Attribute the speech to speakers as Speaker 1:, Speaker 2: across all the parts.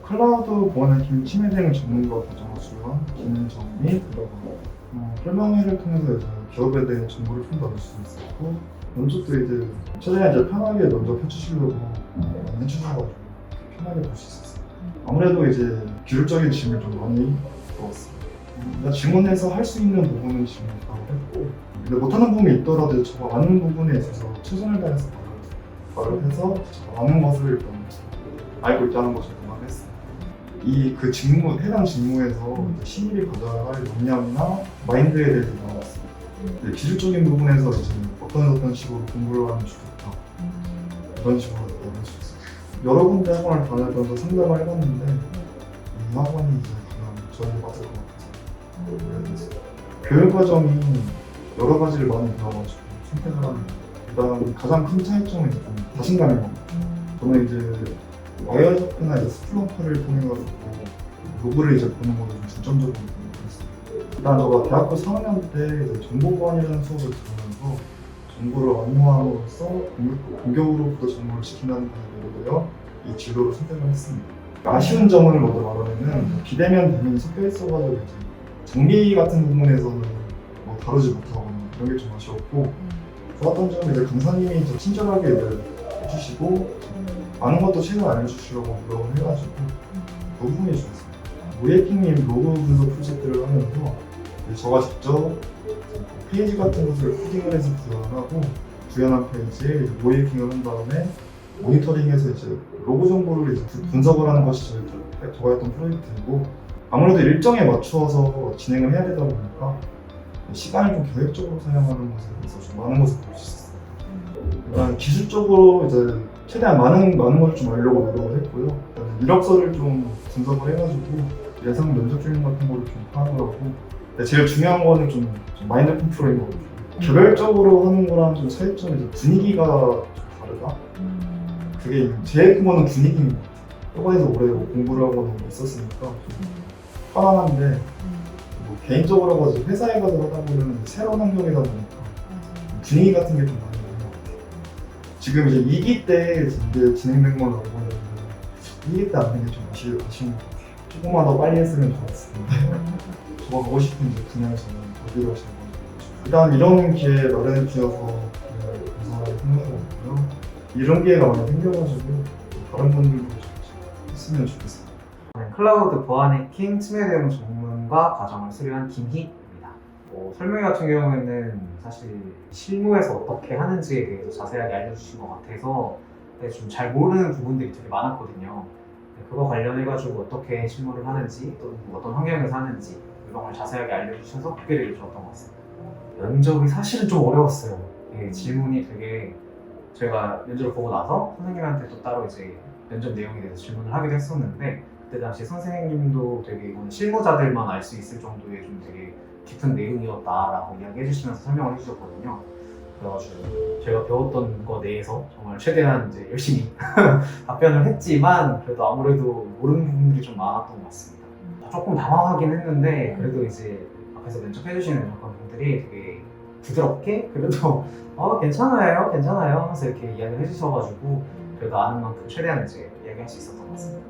Speaker 1: 클라우드 보안 해킹 침해 대응 전문가 과정을 수료한 김정미 그리고 설명회를 통해서 이제 기업에 대해 정보를 좀 더 얻을 수 있었고 면접도 이제 최대한 이제 편하게 면접 해주시려고 많이 해주셔가지고 편하게 볼 수 있었어요. 아무래도 이제 기술적인 질문을 좀 많이 들어왔어요. 내가 질문해서 할 수 있는 부분은 질문 다 했고 근데 못하는 부분이 있더라도 제가 아는 부분에 있어서 최선을 다해서 말을 해서 제가 아는 것을 일단 알고 있다는 것을 공감했어요. 그 직무, 해당 직무에서 신입이 가져야 할 역량이나 마인드에 대해서 나왔어요. 기술적인 부분에서 이제 어떤 식으로 공부를 하면 좋겠다. 이런 식으로 나올 수 있어요. 여러 군데 학원을 다니면서 상담을 해봤는데 이 학원이 이제 가장 저에게 맞을 것 같아서 교육 과정이 여러 가지를 많이 배워가지고 선택을 하는 일단 가장 큰 차이점은 이제 좀 자신감인 겁니다. 저는 이제 와이어ช็크나 이제 스플렁크를 통해 가지고 로그를 이제 보는 거를 좀 중점적으로 했어요. 일단 제가 대학교 4학년 때 이제 정보보안이라는 수업을 들으면서 정보를 완용함으로써 공격으로부터 정보를 지킨다는 방향으로 되어 이 진로를 선택을 했습니다. 아쉬운 점을 먼저 말하면은 비대면 대면이 섞여 있어가지고 이제 정리 같은 부분에서는 뭐 다루지 못하거나 그런 게 좀 아쉬웠고 좋았던 점은 이제 강사님이 더 친절하게 이제 해주시고 아는 것도 최대한 알려주시려고 노력을 해가지고 그 부분이 좋았어요. 모이에킹님 로고 분석 프로젝트를 하면서 저가 직접 페이지 같은 것을 코딩을 해서 구현한 페이지에 모이에킹을 한 다음에 모니터링해서 이제 로고 정보를 이제 분석을 하는 것이 저가 했던 프로젝트이고 아무래도 일정에 맞추어서 진행을 해야 되다 보니까 시간을 좀 계획적으로 사용하는 것에 대해서 좀 많은 것을 볼 수 있었어요. 일단 기술적으로 이제 최대한 많은 걸 좀 알려고 노력을 했고요. 이력서를 좀 분석을 해가지고 예상 면접 질문 같은 거를 좀 파악을 하고 제일 중요한 거는 좀 마인드 컨트롤인 거거든요. 개별적으로 하는 거랑 좀 차이점이 이제 분위기가 좀 다르다? 그게 제일 큰 거는 분위기인 것 같아요. 학원에서 오래 공부를 하고 있었으니까 좀 편안한데 뭐 개인적으로 가서 회사에 가서 하다 보면 새로운 환경이다 보니까 분위기 같은 게 좀 많이 나는 것 같아요. 지금 이제 2기 때 이제 진행된 걸로 알고 있는데 2기 때 안 된 게 좀 아쉬운 것 같아요. 조금만 더 빨리 했으면 좋았을 텐데 저가 가고 싶은 이제 분야에서는 어디로 하시는 건지 일단 이런 기회 마련해 주셔서 감사하게 생각하고 있고요. 이런 기회가 많이 생겨가지고 다른 분들도 했으면 좋겠어요.
Speaker 2: 클라우드 보안 해킹 침해 대응 전문가 과정을 수료한 김희입니다. 설명회 같은 경우에는 사실 실무에서 어떻게 하는지에 대해서 자세하게 알려주신 것 같아서 좀 잘 모르는 부분들이 되게 많았거든요. 그거 관련해가지고 어떻게 실무를 하는지 또 어떤 환경에서 하는지 이런 걸 자세하게 알려주셔서 그게 되게 좋았던 것 같습니다. 면접이 사실은 좀 어려웠어요. 질문이 되게 저희가 면접을 보고 나서 선생님한테 또 따로 이제 면접 내용에 대해서 질문을 하기도 했었는데 그때 당시 선생님도 되게 이거는 실무자들만 알 수 있을 정도의 좀 되게 깊은 내용이었다라고 이야기해 주시면서 설명을 해주셨거든요. 그래가지고 제가 배웠던 거 내에서 정말 최대한 이제 열심히 답변을 했지만 그래도 아무래도 모르는 부분들이 좀 많았던 것 같습니다. 조금 당황하긴 했는데 그래도 이제 앞에서 면접해주시는 면접관분들이 되게 부드럽게 그래도 괜찮아요 하면서 이렇게 이야기를 해주셔가지고 그래도 아는 만큼 최대한 이제 이야기할 수 있었던 것 같습니다.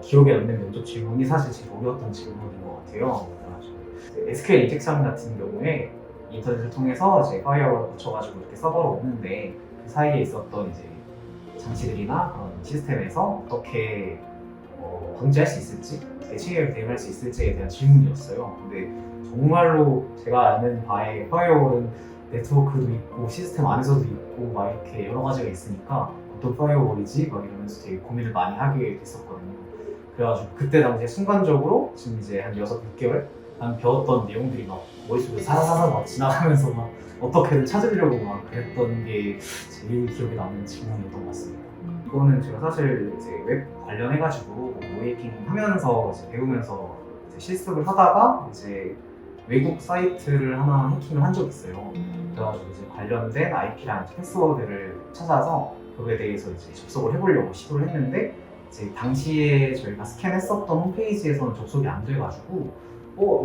Speaker 2: 기억에 남는 면접 질문이 사실 제일 어려웠던 질문인 것 같아요. 그래가지고 SQL 인젝션 같은 경우에 인터넷을 통해서 이제 파이어월을 붙여가지고 이렇게 서버로 오는데 그 사이에 있었던 이제 장치들이나 그런 시스템에서 어떻게 방지할 수 있을지, 어떻게 침해를 대응할 수 있을지에 대한 질문이었어요. 근데 정말로 제가 아는 바에 파이어월은 네트워크도 있고 시스템 안에서도 있고 막 이렇게 여러 가지가 있으니까 어떤 파이어월이지? 막 이러면서 되게 고민을 많이 하게 됐었거든요. 그래가지고 그때 당시에 순간적으로 지금 이제 한 6, 6개월 한 배웠던 내용들이 막 머릿속에 사사사사 막 지나가면서 막 어떻게든 찾으려고 막 그랬던 게 제일 기억에 남는 질문이었던 것 같습니다. 이거는 제가 사실 이제 웹 관련해가지고 모이킹 하면서 이제 배우면서 이제 실습을 하다가 이제 외국 사이트를 하나 해킹을 한 적이 있어요. 그래가지고 이제 관련된 IP랑 패스워드를 찾아서 그거에 대해서 이제 접속을 해보려고 시도를 했는데 이제 당시에 저희가 스캔했었던 홈페이지에서는 접속이 안 돼가지고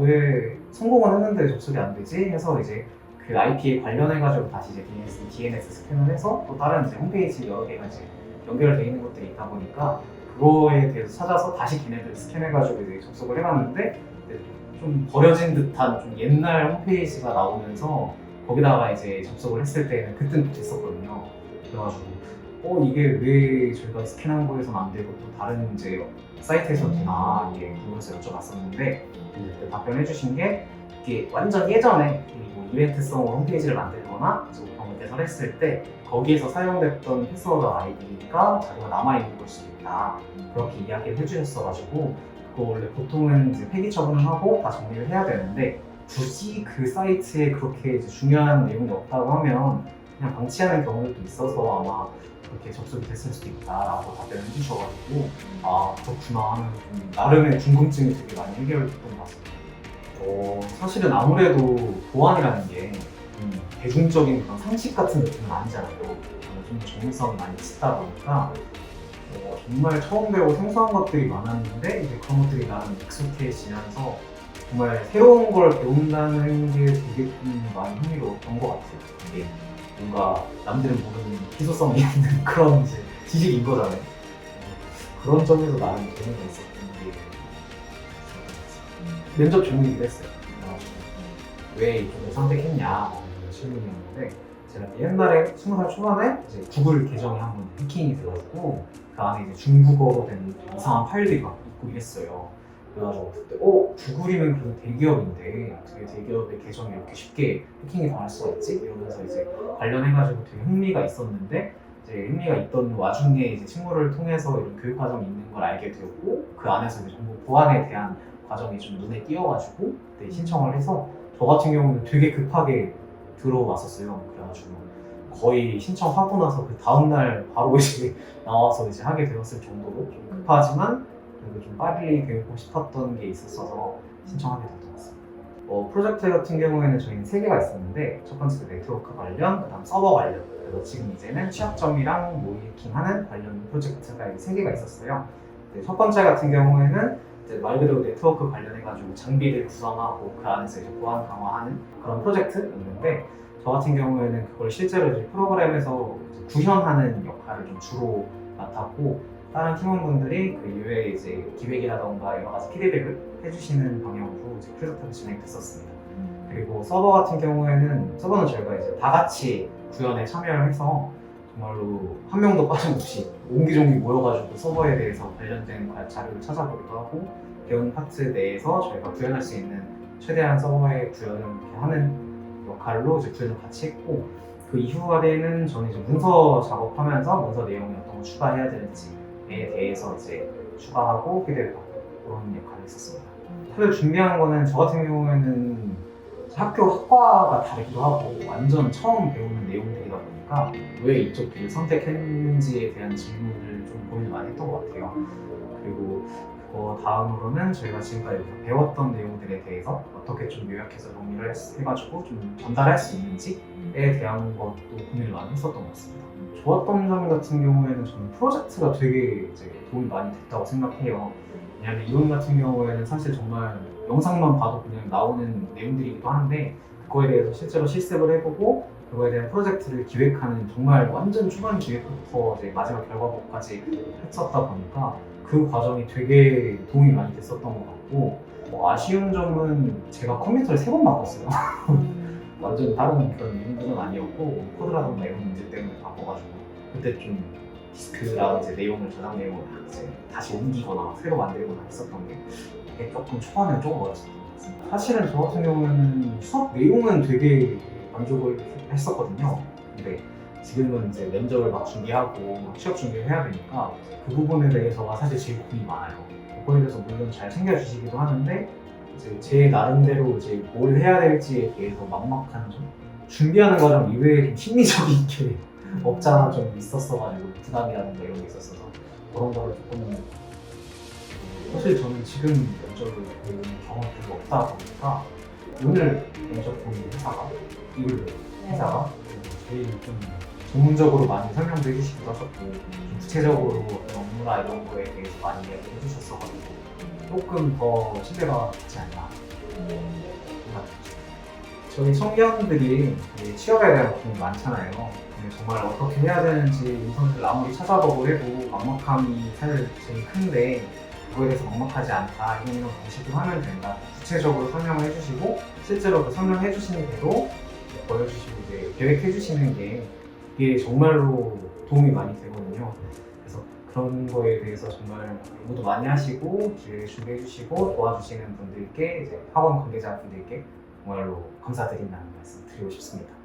Speaker 2: 왜 성공은 했는데 접속이 안 되지? 해서 이제 그 IP에 관련해가지고 다시 이제 DNS 스캔을 해서 또 다른 이제 홈페이지 여러 개가 이제 연결되어 있는 것들이 있다 보니까 그거에 대해서 찾아서 다시 걔네들 스캔해가지고 이제 접속을 해봤는데 이제 좀 버려진 듯한 좀 옛날 홈페이지가 나오면서 거기다가 이제 접속을 했을 때는 그때는 됐었거든요. 그래가지고 이게 왜 저희가 스캔한 거에서는 안 되고 또 다른 이제 사이트에서는 되나 이게 궁금해서 여쭤봤었는데 이제 답변해 주신 게 이게 완전 예전에 뭐 이벤트성으로 홈페이지를 만들거나 그런 걸 개설했을 때 거기에서 사용됐던 패스워드 아이디가 자료가 남아있는 걸 수도 있다 그렇게 이야기를 해주셨어가지고 그거 원래 보통은 이제 폐기 처분을 하고 다 정리를 해야 되는데 굳이 그 사이트에 그렇게 이제 중요한 내용이 없다고 하면 그냥 방치하는 경우도 있어서 아마 그렇게 접속이 됐을 수도 있다라고 답변을 해주셔가지고 아 그렇구나 하는 좀 나름의 궁금증이 되게 많이 해결됐던 것 같습니다. 사실은 아무래도 보안이라는 게 대중적인 그런 상식 같은 느낌은 아니잖아요. 좀 전문성이 많이 있다 보니까 정말 처음 배우고 생소한 것들이 많았는데 이제 그런 것들이 나는 익숙해지면서 정말 새로운 걸 배운다는 게 되게 좀 많이 흥미로웠던 것 같아요. 이게 뭔가 남들은 모르는 희소성이 있는 그런 이제 지식인 거잖아요. 그런 점에서 나는 재미가 있었던 게 면접 질문이기도 했어요. 그래가지고 왜 이쪽을 선택했냐 질문이었는데 제가 옛날에 20살 초반에 이제 구글 계정이 한번 해킹이 돼가지고 그 안에 이제 중국어로 된 이상한 파일들이 막 있고 이랬어요. 그래가지고 그때 구글이면 그런 대기업인데 어떻게 대기업의 계정이 이렇게 쉽게 해킹이 당할 수가 있지? 이러면서 이제 관련해가지고 되게 흥미가 있었는데 이제 흥미가 있던 와중에 이제 친구를 통해서 이런 교육 과정이 있는 걸 알게 되었고 그 안에서 이제 정보 보안에 대한 과정이 좀 눈에 띄어가지고 그때 신청을 해서 저 같은 경우는 되게 급하게 들어왔었어요. 그래가지고 거의 신청하고 나서 그 다음날 바로 이제 나와서 이제 하게 되었을 정도로 좀 급하지만 그래도 좀 빨리 배우고 싶었던 게 있었어서 신청하게 됐던 것 같습니다. 프로젝트 같은 경우에는 저희는 3개가 있었는데 첫 번째가 네트워크 관련, 그 다음 서버 관련 그리고 지금 이제는 취약점이랑 모이킹하는 관련 프로젝트가 3개가 있었어요. 첫 번째 같은 경우에는 이제 말 그대로 네트워크 관련해가지고 장비를 구성하고 그 안에서 이제 보안 강화하는 그런 프로젝트였는데 저 같은 경우에는 그걸 실제로 이제 프로그램에서 이제 구현하는 역할을 좀 주로 맡았고 다른 팀원분들이 그 이외에 이제 기획이라던가 여러 가지 피드백을 해주시는 방향으로 이제 프로젝트가 진행됐었습니다. 그리고 서버 같은 경우에는 서버는 저희가 이제 다 같이 구현에 참여를 해서 정말로 한 명도 빠짐없이 옹기종기 모여가지고 서버에 대해서 관련된 자료를 찾아보기도 하고 배운 파트 내에서 저희가 구현할 수 있는 최대한 서버에 구현을 하는 역할로 이제 구현을 같이 했고 그 이후에는 저는 이제 문서 작업하면서 문서 내용에 어떤 거 추가해야 되는지에 대해서 이제 추가하고 피드백하고 그런 역할을 했었습니다. 사실 준비한 거는 저 같은 경우에는 학교 학과가 다르기도 하고 완전 처음 배우는 내용들이다 보니까 왜 이쪽 길을 선택했는지에 대한 질문을 좀 고민을 많이 했던 것 같아요. 그리고 그거 다음으로는 저희가 지금까지 배웠던 내용들에 대해서 어떻게 좀 요약해서 정리를 해가지고 좀 전달할 수 있는지에 대한 것도 고민을 많이 했었던 것 같습니다. 좋았던 점 같은 경우에는 저는 프로젝트가 되게 이제 도움이 많이 됐다고 생각해요. 왜냐하면 이론 같은 경우에는 사실 정말 영상만 봐도 그냥 나오는 내용들이기도 한데 그거에 대해서 실제로 실습을 해보고 그거에 대한 프로젝트를 기획하는 정말 완전 초반 기획부터 이제 마지막 결과물까지 했었다 보니까 그 과정이 되게 도움이 많이 됐었던 것 같고 아쉬운 점은 제가 컴퓨터를 3번 바꿨어요. 완전 다른 그런 이론들은 아니었고 코드라던가 이런 문제 때문에 바꿔가지고 그때 좀 디스크랑 이제 내용을 저장 내용을 이제 다시 옮기거나 새로 만들거나 했었던 게 이게 조금 초반에는 조금 어렸었던 것 같습니다. 사실은 저 같은 경우는 수업 내용은 되게 만족을 했었거든요. 근데 지금은 이제 면접을 막 준비하고 막 취업 준비를 해야 되니까 그 부분에 대해서가 사실 제일 고민이 많아요. 그거에 대해서 물론 잘 챙겨주시기도 하는데 이제 제 나름대로 이제 뭘 해야 될지에 대해서 막막한 점 준비하는 과정 이외에 좀 심리적인 게 없잖아 좀 있었어가지고 부담이라는 이런 게 있었어서 그런 거를 조금 사실 저는 지금 면접을 보는 경험이 별로 없다 보니까 오늘 면접 보는 회사가 제일 좀 전문적으로 많이 설명도 해주시기도 하셨고 좀 구체적으로 어떤 업무나 이런 거에 대해서 많이 이야기해 주셨어가지고 조금 더 신뢰가 되지 않나 생각이 듭니다. 저희 청년들이 이제 취업에 대한 고민이 많잖아요. 근데 정말 어떻게 해야 되는지 인턴들을 아무리 찾아보고 해도 막막함이 사실 제일 큰데 그거에 대해서 막막하지 않다, 이런 방식으로 하면 된다. 구체적으로 설명을 해주시고 실제로 그 설명해 주시는 대로 보여주시고 이제 계획해 주시는 게 이게 정말로 도움이 많이 되거든요. 그래서 그런 거에 대해서 정말 공부도 많이 하시고 기회 준비해 주시고 도와주시는 분들께 이제 학원 관계자분들께 정말로 감사드린다는 말씀 드리고 싶습니다.